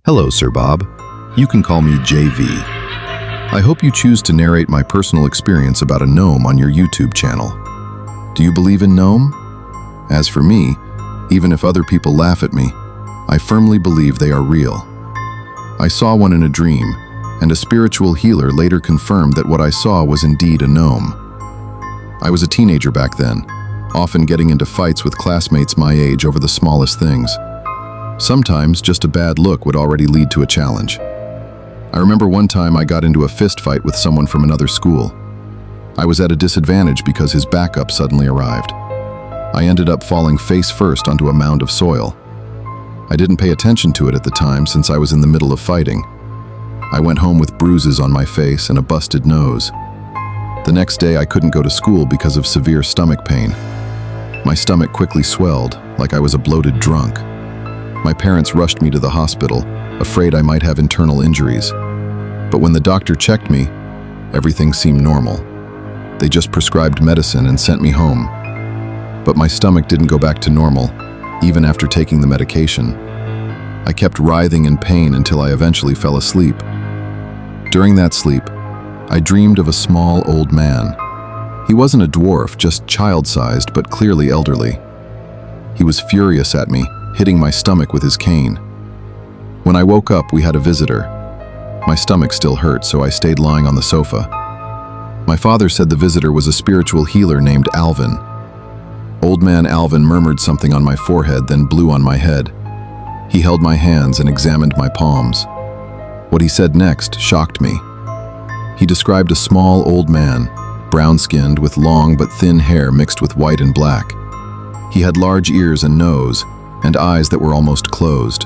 Hello, Sir Bob. You can call me JV. I hope you choose to narrate my personal experience about a gnome on your YouTube channel. Do you believe in gnome? As for me, even if other people laugh at me, I firmly believe they are real. I saw one in a dream, and a spiritual healer later confirmed that what I saw was indeed a gnome. I was a teenager back then, often getting into fights with classmates my age over the smallest things. Sometimes just a bad look would already lead to a challenge. I remember one time I got into a fist fight with someone from another school. I was at a disadvantage because his backup suddenly arrived. I ended up falling face first onto a mound of soil. I didn't pay attention to it at the time since I was in the middle of fighting. I went home with bruises on my face and a busted nose. The next day I couldn't go to school because of severe stomach pain. My stomach quickly swelled, like I was a bloated drunk. My parents rushed me to the hospital, afraid I might have internal injuries. But when the doctor checked me, everything seemed normal. They just prescribed medicine and sent me home. But my stomach didn't go back to normal, even after taking the medication. I kept writhing in pain until I eventually fell asleep. During that sleep, I dreamed of a small old man. He wasn't a dwarf, just child-sized, but clearly elderly. He was furious at me, hitting my stomach with his cane. When I woke up, we had a visitor. My stomach still hurt, so I stayed lying on the sofa. My father said the visitor was a spiritual healer named Alvin. Old man Alvin murmured something on my forehead, then blew on my head. He held my hands and examined my palms. What he said next shocked me. He described a small old man, brown-skinned with long but thin hair mixed with white and black. He had large ears and nose, and eyes that were almost closed.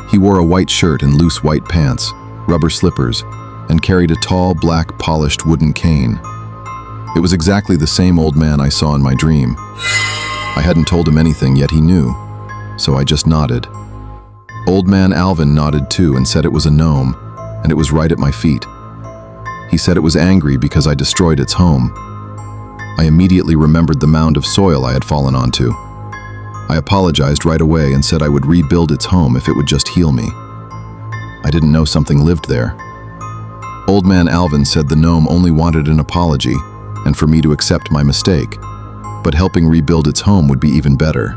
He wore a white shirt and loose white pants, rubber slippers, and carried a tall, black, polished wooden cane. It was exactly the same old man I saw in my dream. I hadn't told him anything, yet he knew, so I just nodded. Old man Alvin nodded too and said it was a gnome, and it was right at my feet. He said it was angry because I destroyed its home. I immediately remembered the mound of soil I had fallen onto. I apologized right away and said I would rebuild its home if it would just heal me. I didn't know something lived there. Old man Alvin said the gnome only wanted an apology and for me to accept my mistake, but helping rebuild its home would be even better.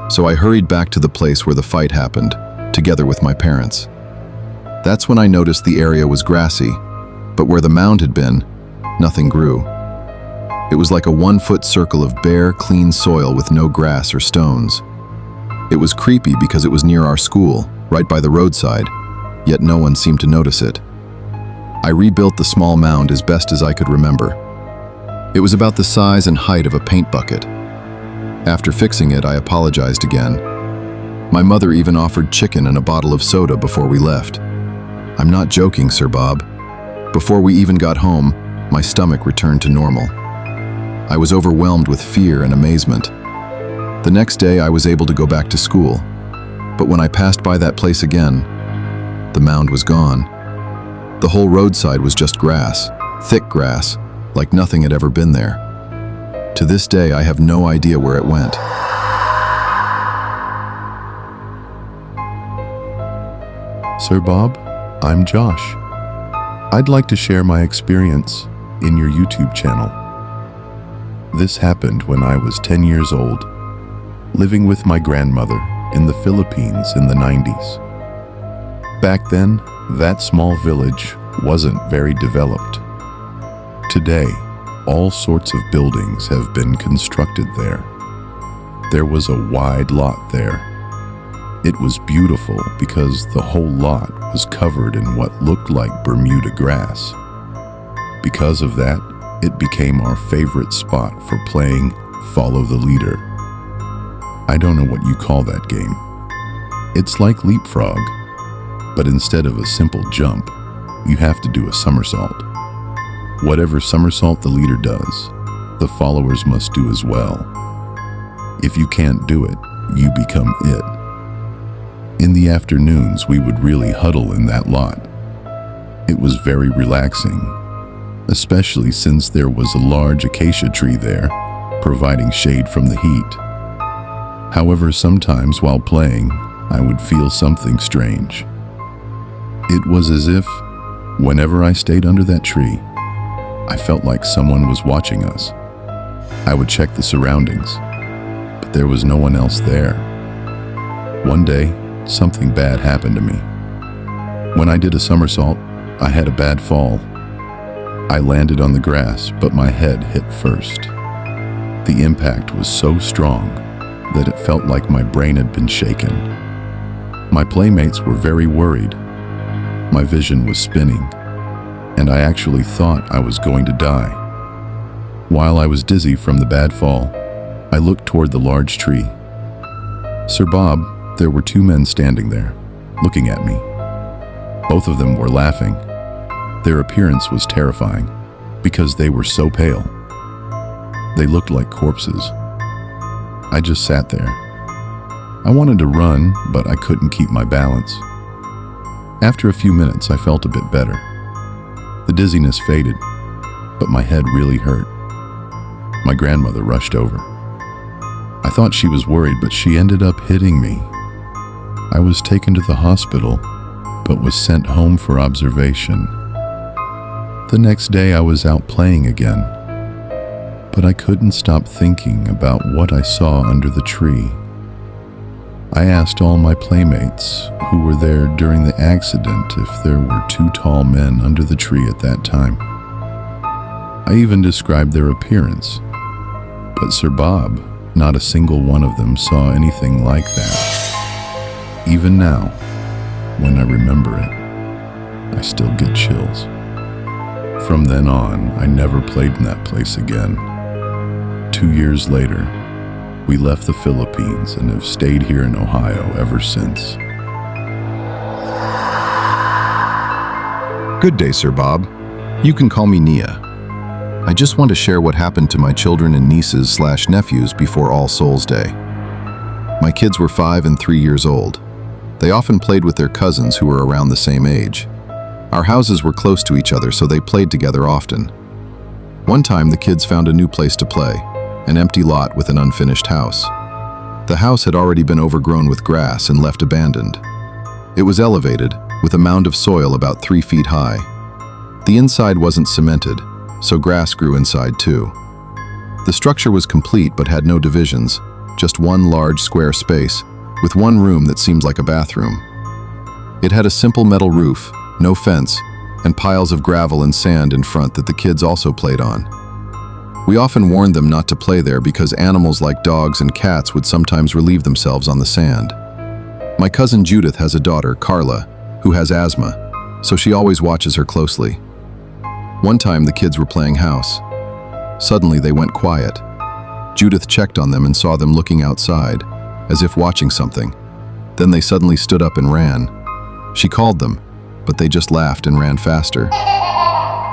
So I hurried back to the place where the fight happened, together with my parents. That's when I noticed the area was grassy, but where the mound had been, nothing grew. It was like a 1-foot circle of bare, clean soil with no grass or stones. It was creepy because it was near our school, right by the roadside, yet no one seemed to notice it. I rebuilt the small mound as best as I could remember. It was about the size and height of a paint bucket. After fixing it, I apologized again. My mother even offered chicken and a bottle of soda before we left. I'm not joking, Sir Bob. Before we even got home, my stomach returned to normal. I was overwhelmed with fear and amazement. The next day, I was able to go back to school. But when I passed by that place again, the mound was gone. The whole roadside was just grass, thick grass, like nothing had ever been there. To this day, I have no idea where it went. Sir Bob, I'm Josh. I'd like to share my experience in your YouTube channel. This happened when I was 10 years old, living with my grandmother in the Philippines in the 90s. Back then, that small village wasn't very developed. Today, all sorts of buildings have been constructed there. There was a wide lot there. It was beautiful because the whole lot was covered in what looked like Bermuda grass. Because of that, it became our favorite spot for playing Follow the Leader. I don't know what you call that game. It's like leapfrog, but instead of a simple jump, you have to do a somersault. Whatever somersault the leader does, the followers must do as well. If you can't do it, you become it. In the afternoons, we would really huddle in that lot. It was very relaxing, especially since there was a large acacia tree there, providing shade from the heat. However, sometimes while playing, I would feel something strange. It was as if, whenever I stayed under that tree, I felt like someone was watching us. I would check the surroundings, but there was no one else there. One day, something bad happened to me. When I did a somersault, I had a bad fall. I landed on the grass, but my head hit first. The impact was so strong that it felt like my brain had been shaken. My playmates were very worried. My vision was spinning, and I actually thought I was going to die. While I was dizzy from the bad fall, I looked toward the large tree. Sir Bob, there were two men standing there, looking at me. Both of them were laughing. Their appearance was terrifying because they were so pale. They looked like corpses. I just sat there. I wanted to run, but I couldn't keep my balance. After a few minutes, I felt a bit better. The dizziness faded, but my head really hurt. My grandmother rushed over. I thought she was worried, but she ended up hitting me. I was taken to the hospital, but was sent home for observation. The next day, I was out playing again, but I couldn't stop thinking about what I saw under the tree. I asked all my playmates who were there during the accident if there were two tall men under the tree at that time. I even described their appearance, but Sir Bob, not a single one of them saw anything like that. Even now, when I remember it, I still get chills. From then on, I never played in that place again. 2 years later, we left the Philippines and have stayed here in Ohio ever since. Good day, Sir Bob. You can call me Nia. I just want to share what happened to my children and nieces/nephews before All Souls Day. My kids were 5 and 3 years old. They often played with their cousins who were around the same age. Our houses were close to each other, so they played together often. One time, the kids found a new place to play, an empty lot with an unfinished house. The house had already been overgrown with grass and left abandoned. It was elevated, with a mound of soil about 3 feet high. The inside wasn't cemented, so grass grew inside too. The structure was complete but had no divisions, just one large square space, with one room that seemed like a bathroom. It had a simple metal roof, no fence, and piles of gravel and sand in front that the kids also played on. We often warned them not to play there because animals like dogs and cats would sometimes relieve themselves on the sand. My cousin Judith has a daughter, Carla, who has asthma, so she always watches her closely. One time the kids were playing house. Suddenly they went quiet. Judith checked on them and saw them looking outside, as if watching something. Then they suddenly stood up and ran. She called them, but they just laughed and ran faster.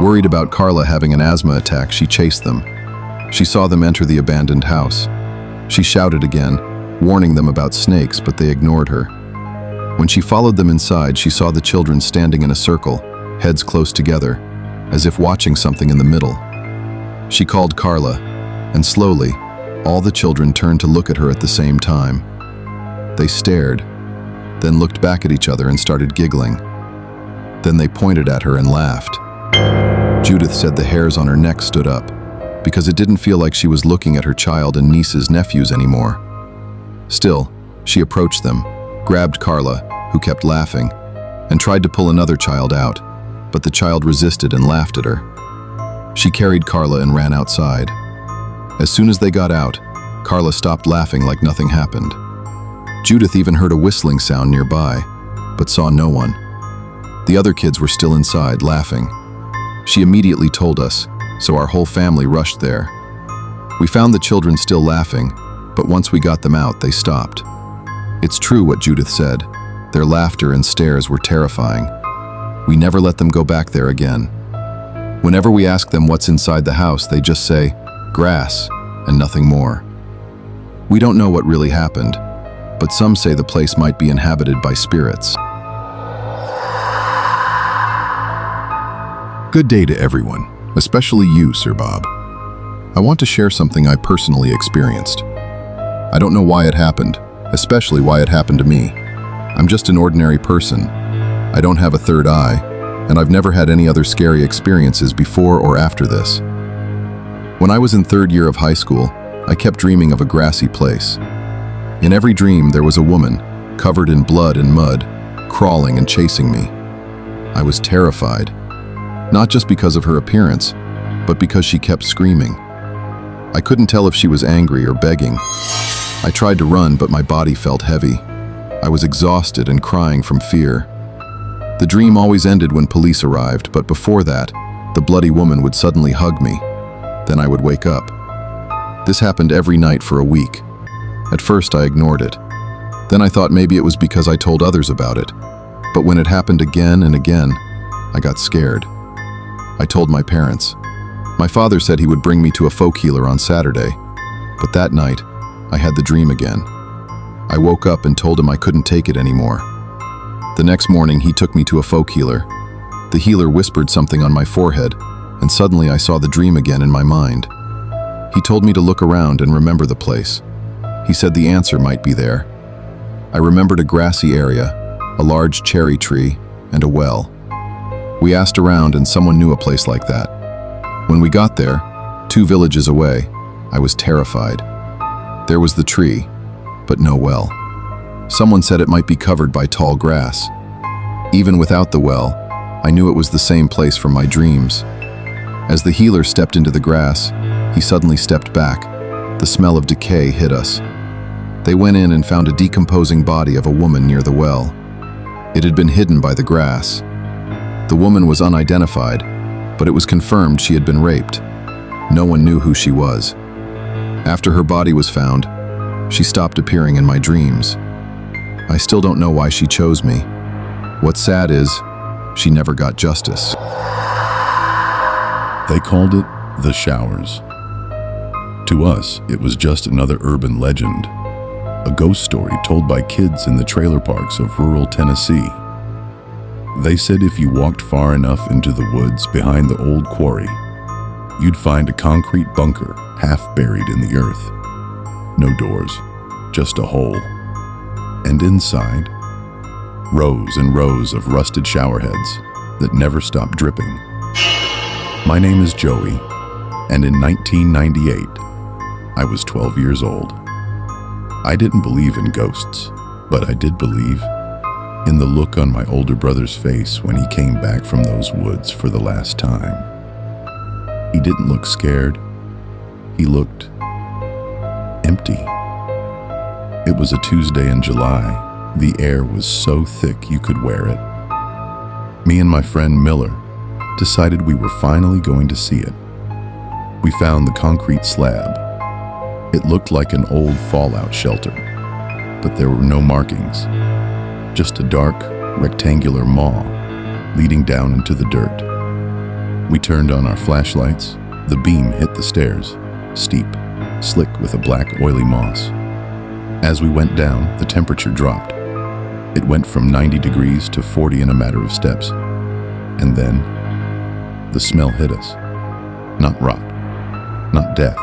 Worried about Carla having an asthma attack, she chased them. She saw them enter the abandoned house. She shouted again, warning them about snakes, but they ignored her. When she followed them inside, she saw the children standing in a circle, heads close together, as if watching something in the middle. She called Carla, and slowly, all the children turned to look at her at the same time. They stared, then looked back at each other and started giggling. Then they pointed at her and laughed. Judith said the hairs on her neck stood up, because it didn't feel like she was looking at her child and nieces, nephews anymore. Still, she approached them, grabbed Carla, who kept laughing, and tried to pull another child out, but the child resisted and laughed at her. She carried Carla and ran outside. As soon as they got out, Carla stopped laughing like nothing happened. Judith even heard a whistling sound nearby, but saw no one. The other kids were still inside, laughing. She immediately told us, so our whole family rushed there. We found the children still laughing, but once we got them out, they stopped. It's true what Judith said. Their laughter and stares were terrifying. We never let them go back there again. Whenever we ask them what's inside the house, they just say, grass, and nothing more. We don't know what really happened, but some say the place might be inhabited by spirits. Good day to everyone, especially you, Sir Bob. I want to share something I personally experienced. I don't know why it happened, especially why it happened to me, I'm just an ordinary person. I don't have a third eye, and I've never had any other scary experiences before or after this. When I was in third year of high school, I kept dreaming of a grassy place. In every dream, there was a woman, covered in blood and mud, crawling and chasing me. I was terrified, not just because of her appearance, but because she kept screaming. I couldn't tell if she was angry or begging. I tried to run, but my body felt heavy. I was exhausted and crying from fear. The dream always ended when police arrived, but before that, the bloody woman would suddenly hug me. Then I would wake up. This happened every night for a week. At first, I ignored it. Then I thought maybe it was because I told others about it. But when it happened again and again, I got scared. I told my parents. My father said he would bring me to a folk healer on Saturday. But that night, I had the dream again. I woke up and told him I couldn't take it anymore. The next morning, he took me to a folk healer. The healer whispered something on my forehead, and suddenly I saw the dream again in my mind. He told me to look around and remember the place. He said the answer might be there. I remembered a grassy area, a large cherry tree, and a well. We asked around and someone knew a place like that. When we got there, 2 villages away, I was terrified. There was the tree, but no well. Someone said it might be covered by tall grass. Even without the well, I knew it was the same place from my dreams. As the healer stepped into the grass, he suddenly stepped back. The smell of decay hit us. They went in and found a decomposing body of a woman near the well. It had been hidden by the grass. The woman was unidentified, but it was confirmed she had been raped. No one knew who she was. After her body was found, she stopped appearing in my dreams. I still don't know why she chose me. What's sad is, she never got justice. They called it the showers. To us, it was just another urban legend, a ghost story told by kids in the trailer parks of rural Tennessee. They said if you walked far enough into the woods behind the old quarry, you'd find a concrete bunker half buried in the earth. No doors, just a hole. And inside, rows and rows of rusted shower heads that never stopped dripping. My name is Joey, and in 1998, I was 12 years old. I didn't believe in ghosts, but I did believe in the look on my older brother's face when he came back from those woods for the last time. He didn't look scared. He looked empty. It was a Tuesday in July. The air was so thick you could wear it. Me and my friend Miller decided we were finally going to see it. We found the concrete slab. It looked like an old fallout shelter, but there were no markings, just a dark, rectangular maw leading down into the dirt. We turned on our flashlights. The beam hit the stairs, steep, slick with a black, oily moss. As we went down, the temperature dropped. It went from 90 degrees to 40 in a matter of steps. And then, the smell hit us. Not rot, not death.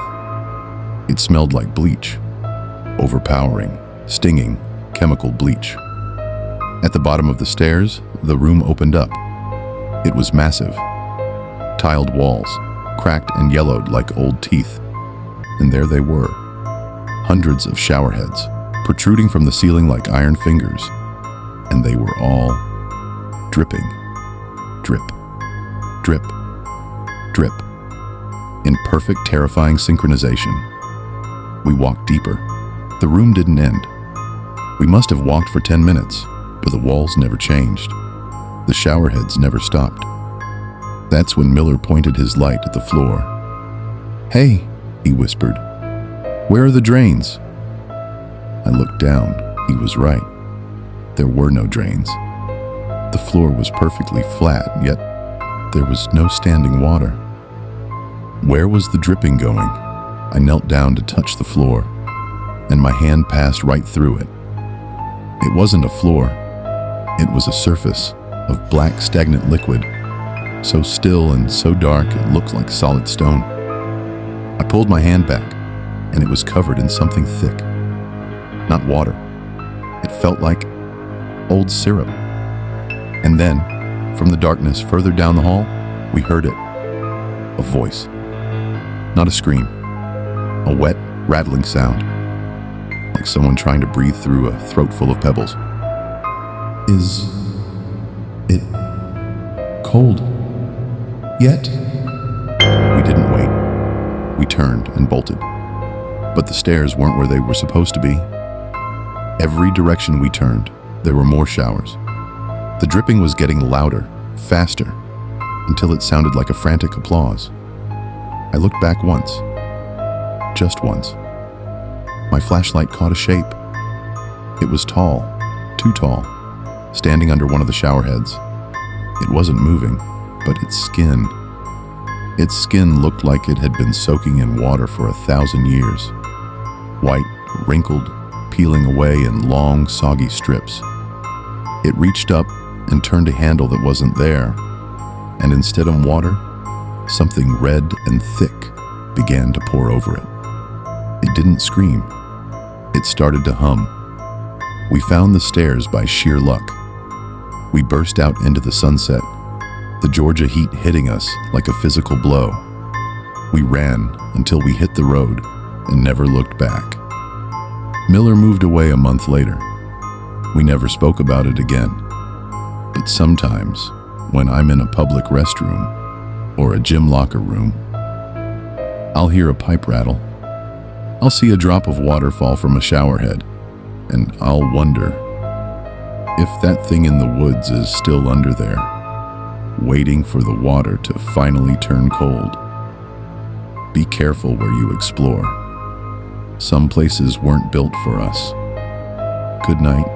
It smelled like bleach. Overpowering, stinging, chemical bleach. At the bottom of the stairs, the room opened up. It was massive. Tiled walls, cracked and yellowed like old teeth. And there they were. Hundreds of shower heads, protruding from the ceiling like iron fingers. And they were all dripping. Drip, drip, drip. In perfect, terrifying synchronization. We walked deeper. The room didn't end. We must have walked for 10 minutes, but the walls never changed. The shower heads never stopped. That's when Miller pointed his light at the floor. "Hey," he whispered, "where are the drains?" I looked down. He was right. There were no drains. The floor was perfectly flat, yet there was no standing water. Where was the dripping going? I knelt down to touch the floor, and my hand passed right through it. It wasn't a floor. It was a surface of black, stagnant liquid, so still and so dark it looked like solid stone. I pulled my hand back, and it was covered in something thick. Not water. It felt like old syrup. And then, from the darkness further down the hall, we heard it. A voice. Not a scream. A wet, rattling sound. Like someone trying to breathe through a throat full of pebbles. Is it cold yet? We didn't wait. We turned and bolted. But the stairs weren't where they were supposed to be. Every direction we turned, there were more showers. The dripping was getting louder, faster, until it sounded like a frantic applause. I looked back once. Just once. My flashlight caught a shape. It was tall, too tall, standing under one of the shower heads. It wasn't moving, but its skin looked like it had been soaking in water for 1,000 years. White, wrinkled, peeling away in long, soggy strips. It reached up and turned a handle that wasn't there, and instead of water, something red and thick began to pour over it. It didn't scream. It started to hum. We found the stairs by sheer luck. We burst out into the sunset, the Georgia heat hitting us like a physical blow. We ran until we hit the road and never looked back. Miller moved away a month later. We never spoke about it again. But sometimes, when I'm in a public restroom or a gym locker room, I'll hear a pipe rattle. I'll see a drop of water fall from a shower head, and I'll wonder if that thing in the woods is still under there, waiting for the water to finally turn cold. Be careful where you explore. Some places weren't built for us. Good night.